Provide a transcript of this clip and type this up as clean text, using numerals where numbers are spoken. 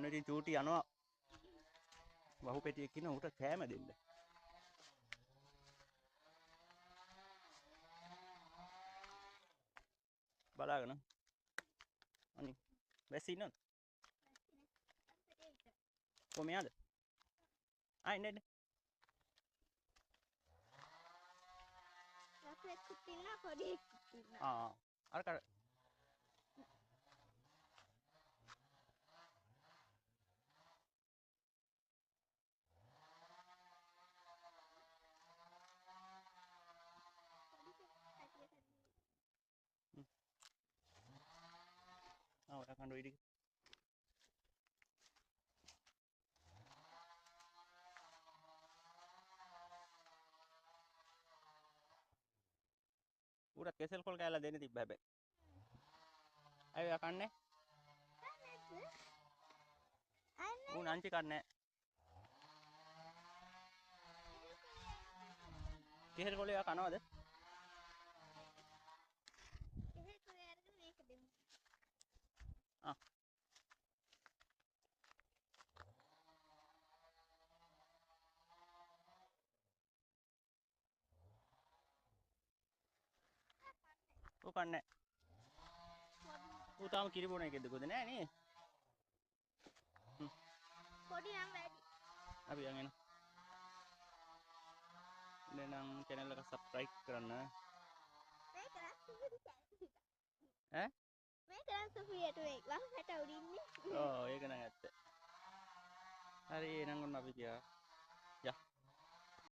ඔන්න ඉතින් චූටි යනවා වහු පෙටියක් ඉන්න උට කෑම දෙන්න. බලාගෙන අනි වැසි ඉන්නවද? කොහමද? එන්න එන්න. ලපෙකුත් ඉන්නවා පොඩි එකෙකුත් ඉන්නවා. අර කර udah kan doi dikit. Udah kesel kol kayla දෙන්න තිබ්බ හැබැයි. අය ඔයා කන්නේ? ඌ නංචි කන්නේ. කෙහෙල් කොලේ ඔයා කනවද? කෙහෙල් කොලේ අරගෙන මේක දෙමු. ඌ කන්නේ. ඌ තාම කිරි බොන එකෙක්ද කොහෙද නෑ නේ. පොඩි නම් වැඩි. අපි යන් එන. එහෙනම් channel එක subscribe කරන්න. මේක නම් සුපිරි channel එකක්. ඈ? මේක නම් සුපිරියට මේක වහකට උඩින්නේ. ඔව් ඒක නම් ඇත්ත. හරි එහෙනම් ඔන්න අපි ගියා.